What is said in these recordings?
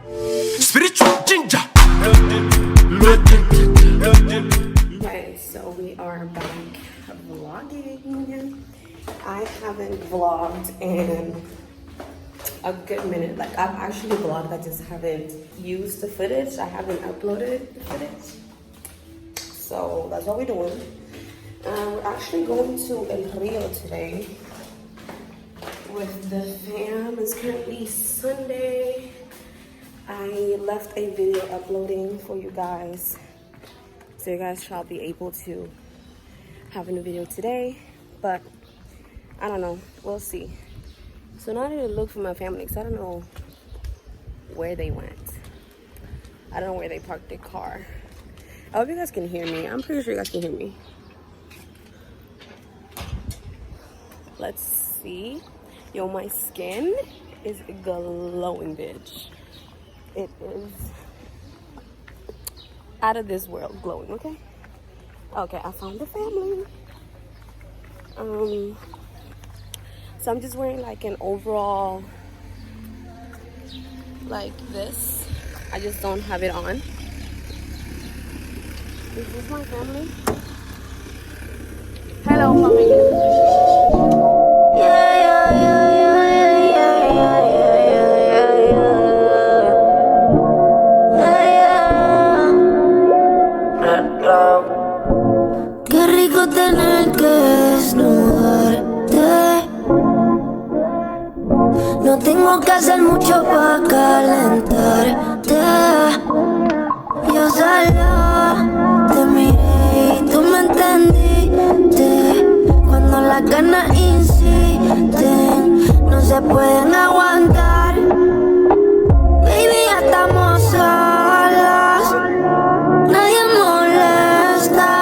Spiritual ginger. Okay, so we are back vlogging. I haven't vlogged in a good minute. Like, I've actually vlogged, I just haven't used the footage. I haven't uploaded the footage. So that's what we're doing. We're actually going to El Rio today with the fam. It's currently Sunday. I left a video uploading for you guys, so you guys shall be able to have a new video today, but I don't know, we'll see. So now I need to look for my family because I don't know where they went. I don't know where they parked their car. I hope you guys can hear me. I'm pretty sure you guys can hear me. Let's see. Yo, my skin is glowing, bitch. It is out of this world glowing, okay? Okay, I found the family. So I'm just wearing like an overall like this. I just don't have it on. Is this my family? Hello, family. Qué rico tener que desnudarte. No tengo que hacer mucho para calentarte. Yo solo te miré y tú me entendiste. Cuando las ganas insisten, no se pueden aguantar. Baby, ya estamos solas. Nadie molesta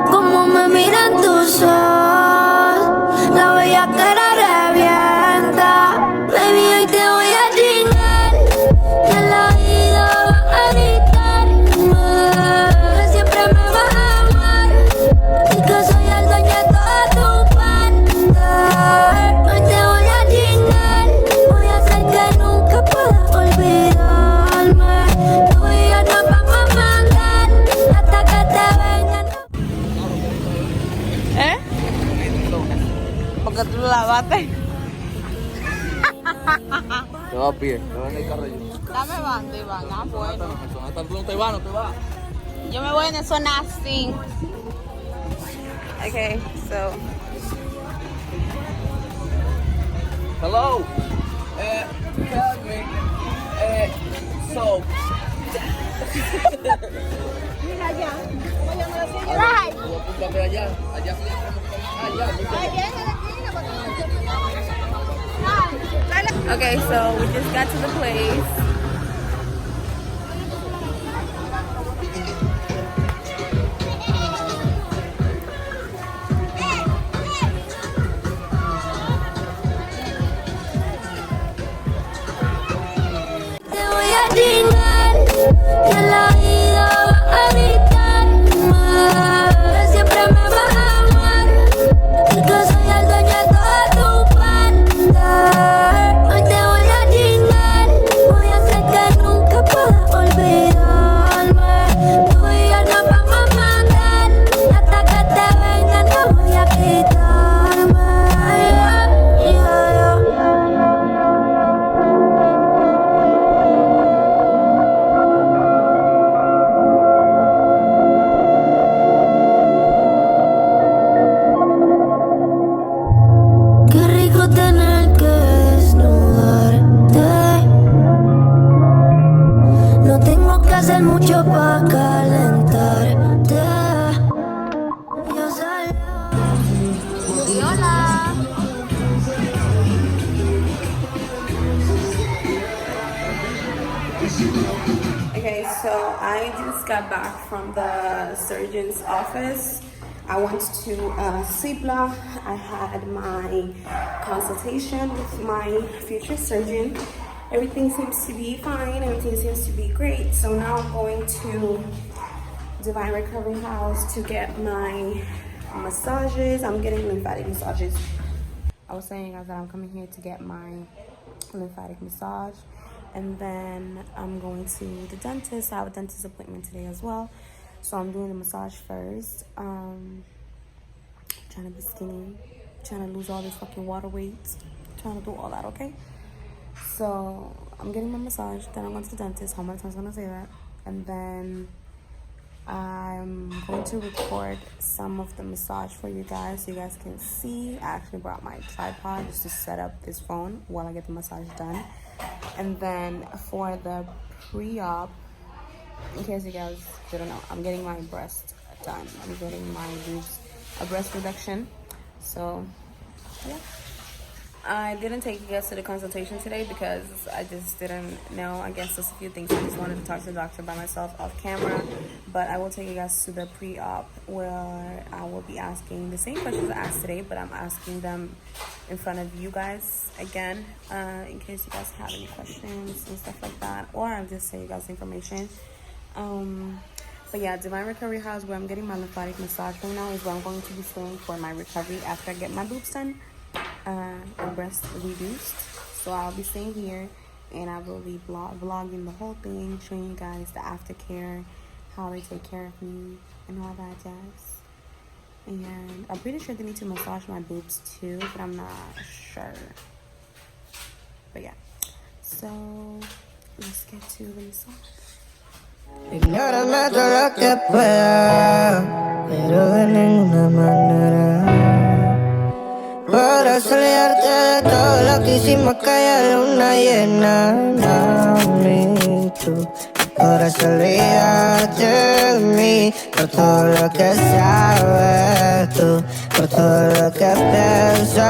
como me miran tus ojos. La bella cara revienta. Baby, hoy te voy a chingar. Y al oído vas a gritarme que siempre me vas a amar y que soy el dueño de toda tu parte. Hoy te voy a chingar. Voy a hacer que nunca puedas olvidarme. Tú y yo nos vamos a mandar hasta que te vengan. ¿Eh? Porque tú lo lavaste. Te va a pie, te va en el carro yo. Dame banda, Iván. Ah, bueno. No te va, no te va. Yo me voy en eso nasty. Okay, so. Hello. Tell me. So. Mira allá. Voy a llamar a la Allá. Allá. Allá. Okay, so we just got to the place. Te voy a chingar y al oído vas a gritarme que siempre me vas a amar y que soy el dueño de toda tu parte. Hoy te voy a chingar. Voy a hacer que nunca puedas olvidarme. Tú y yo nos vamos a mandar hasta que te vengan. No voy a quitarme. Qué rico tener que desnudarte. No tengo que hacer mucho para calentarte. Yo solo. Hola. Okay, so I just got back from the surgeon's office. I went to Cibla. I had my consultation with my future surgeon. Everything seems to be fine. Everything seems to be great. So now I'm going to Divine Recovery House to get my massages. I'm getting lymphatic massages. I was saying guys that I'm coming here to get my lymphatic massage. And then I'm going to the dentist. I have a dentist appointment today as well. So I'm doing the massage first. Trying to be skinny. Trying to lose all this fucking water weight. Trying to do all that, okay? So I'm getting my massage. Then I'm going to the dentist. How many times am I going to say that? And then I'm going to record some of the massage for you guys so you guys can see. I actually brought my tripod just to set up this phone while I get the massage done. And then for the pre-op, in case you guys didn't know, I'm getting my breast done. I'm getting my boobs a breast reduction. So yeah, I didn't take you guys to the consultation today because I just didn't know. I guess there's a few things I just wanted to talk to the doctor by myself off camera. But I will take you guys to the pre-op where I will be asking the same questions I asked today, but I'm asking them in front of you guys again, in case you guys have any questions and stuff like that, or I'll just say you guys information. But yeah, Divine Recovery House, where I'm getting my lymphatic massage right now, is where I'm going to be staying for my recovery after I get my boobs done and breast reduced. So I'll be staying here, and I will be vlogging the whole thing, showing you guys the aftercare, how they take care of me, and all that jazz. And I'm pretty sure they need to massage my boobs too, but I'm not sure. But yeah, so let's get to the massage. Ignórame todo lo que pueda, pero de ninguna manera podrás olvidarte de todo lo que hicimos aquella luna llena. Mami, tú podrás olvidarte de mí por todo lo que sabes tú, por todo lo que pienso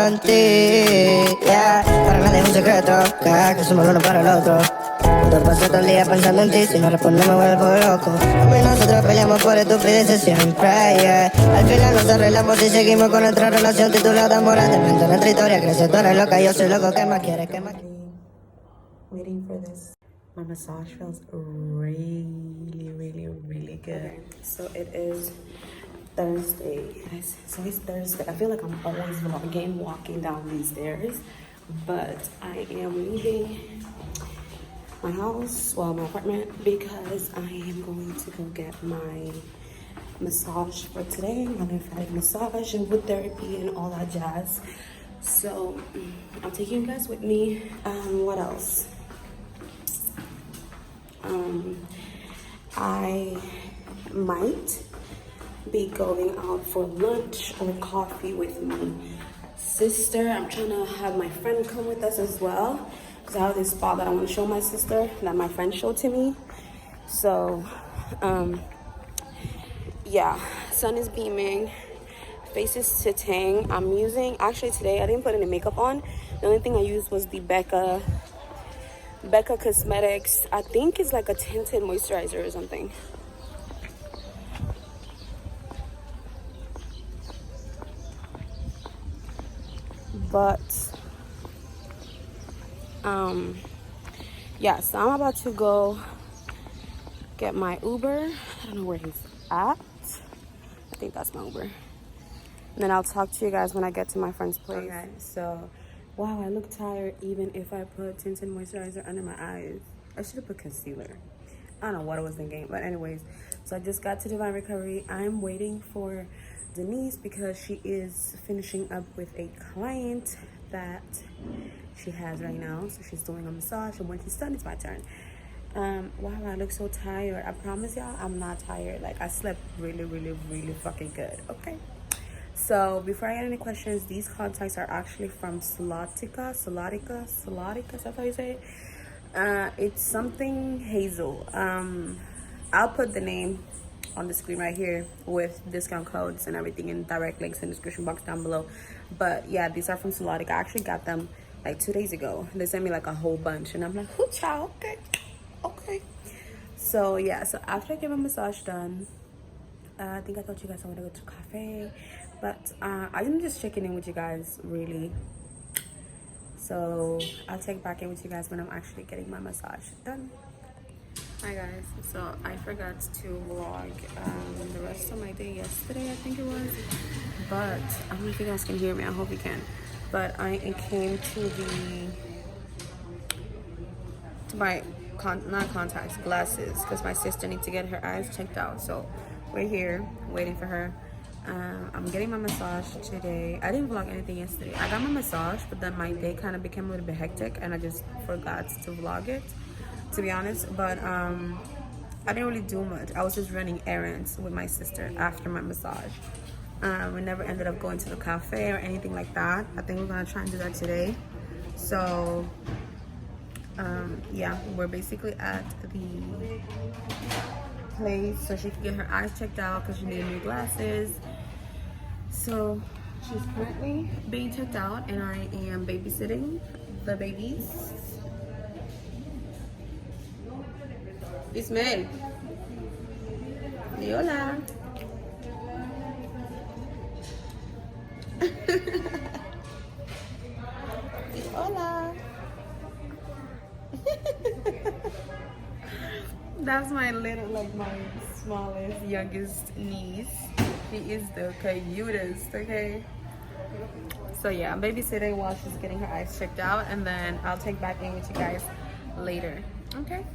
en ti. Yeah, para nadie es un secreto, que somos uno para el otro. Puedo pasar todo el día pensando en ti, si no respondo me vuelvo loco. A mí nosotros peleamos por estupideces siempre, yeah. Al final nos arreglamos y seguimos con nuestra relación titulada Amor. Te invento nuestra historia, crece tú eres loca, yo soy loco, ¿qué más quieres? ¿Qué más quieres? Waiting for this. My massage feels really good. Okay, so it is Thursday. Guys, so it's Thursday. I feel like I'm always vlogging, walking down these stairs, but I am leaving my house, well, my apartment, because I am going to go get my massage for today, my lymphatic massage and wood therapy and all that jazz. So I'm taking you guys with me. What else? I might be going out for lunch or coffee with my sister. I'm trying to have my friend come with us as well, because I have this spot that I want to show my sister that my friend showed to me. So yeah, sun is beaming, face is sitting. I'm using, actually today I didn't put any makeup on. The only thing I used was the Becca Cosmetics, I think it's like a tinted moisturizer or something. But yeah, so I'm about to go get my Uber. I don't know where he's at. I think that's my Uber. And then I'll talk to you guys when I get to my friend's place. Okay, so wow, I look tired even if I put tinted moisturizer under my eyes. I should have put concealer. I don't know what I was thinking, but anyways, so I just got to Divine Recovery. I'm waiting for Denise because she is finishing up with a client that she has right now. So she's doing a massage, and when she's done, it's my turn. Wow, I look so tired. I promise y'all, I'm not tired. Like, I slept really fucking good, okay? So before I get any questions, these contacts are actually from Solatica, is that how you say it? It's something hazel. I'll put the name on the screen right here with discount codes and everything and direct links in the description box down below. But yeah, these are from Solatica. I actually got them like 2 days ago. They sent me like a whole bunch and I'm like, oh child, okay. So yeah, so after I get my massage done, I think I told you guys I want to go to a cafe, but I'm just checking in with you guys really. So I'll check back in with you guys when I'm actually getting my massage done. Hi guys, so I forgot to vlog the rest of my day yesterday, I think it was, but I don't know if you guys can hear me. I hope you can. But I came to the my not contacts, glasses, because my sister needs to get her eyes checked out. So we're here waiting for her. I'm getting my massage today. I didn't vlog anything yesterday. I got my massage, but then my day kind of became a little bit hectic and I just forgot to vlog it, to be honest. But I didn't really do much. I was just running errands with my sister after my massage. We never ended up going to the cafe or anything like that. I think we're gonna try and do that today. So yeah, we're basically at the place so she can get her eyes checked out because she needed new glasses. So she's currently being checked out and I am babysitting the babies. Ismael. Hola. Hola. That's my little, like my smallest, youngest niece. She is the cutest, okay? So yeah, I'm babysitting while she's getting her eyes checked out, and then I'll check back in with you guys later, okay?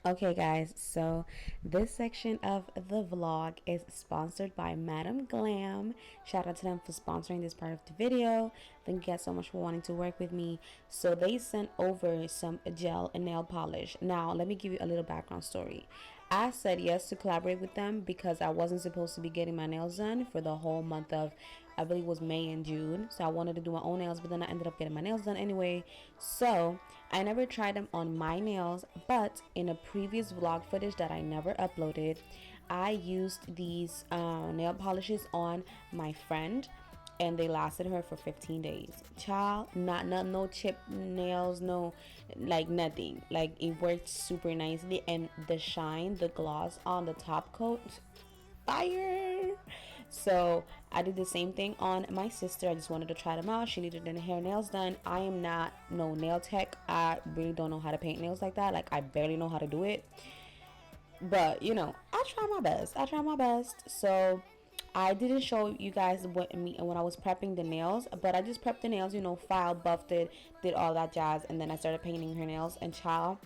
Okay guys, so this section of the vlog is sponsored by Madam Glam. Shout out to them for sponsoring this part of the video. Thank you guys so much for wanting to work with me. So they sent over some gel and nail polish. Now let me give you a little background story. I said yes to collaborate with them because I wasn't supposed to be getting my nails done for the whole month of, I believe it was May and June. So I wanted to do my own nails, but then I ended up getting my nails done anyway. So I never tried them on my nails, but in a previous vlog footage that I never uploaded, I used these nail polishes on my friend and they lasted her for 15 days. Child, no chip nails, no, like nothing. Like it worked super nicely, and the shine, the gloss on the top coat, fire. So I did the same thing on my sister. I just wanted to try them out. She needed her hair nails done. I am not no nail tech. I really don't know how to paint nails like that. Like I barely know how to do it. But you know, I try my best. So I didn't show you guys when I was prepping the nails, but I just prepped the nails, you know, filed, buffed it, did all that jazz, and then I started painting her nails. And child,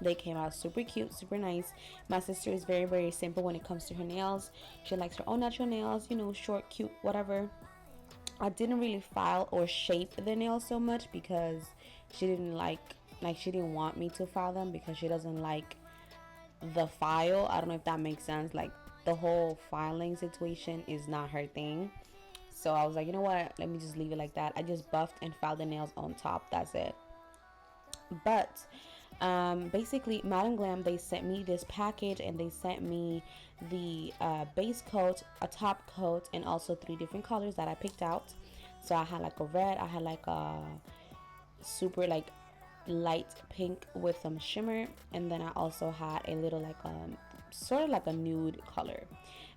they came out super cute, super nice. My sister is very, very simple when it comes to her nails. She likes her own natural nails, you know, short, cute, whatever. I didn't really file or shape the nails so much because she didn't she didn't want me to file them because she doesn't like the file. I don't know if that makes sense. Like the whole filing situation is not her thing. So I was like, you know what, let me just leave it like that. I just buffed and filed the nails on top. That's it. But basically Madam Glam, they sent me this package and they sent me the base coat, a top coat, and also 3 different colors that I picked out. So I had like a red, I had like a super like light pink with some shimmer, and then I also had a little like sort of like a nude color.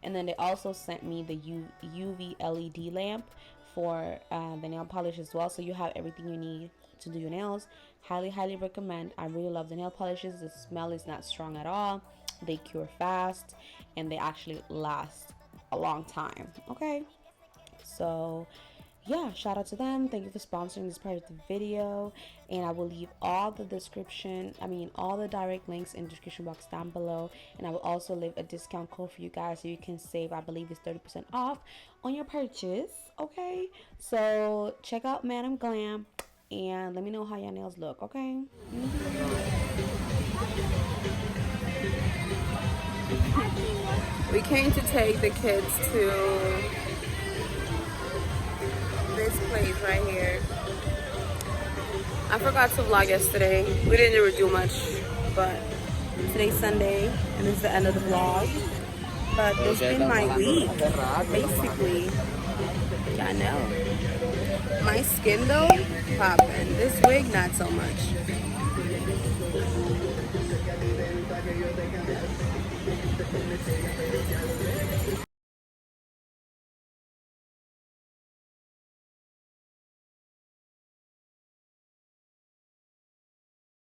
And then they also sent me the UV LED lamp for the nail polish as well. So you have everything you need to do your nails. Highly recommend. I really love the nail polishes. The smell is not strong at all. They cure fast and they actually last a long time. Okay, so yeah, shout out to them. Thank you for sponsoring this part of the video, and I will leave all the all the direct links in the description box down below, and I will also leave a discount code for you guys so you can save, I believe it's 30% off on your purchase. Okay, so check out Madam Glam and let me know how your nails look. Okay. We came to take the kids to this place right here. I forgot to vlog yesterday. We didn't really do much, but today's Sunday and it's the end of the vlog. But it's been my week, basically. I know. My skin though, popping. This wig, not so much.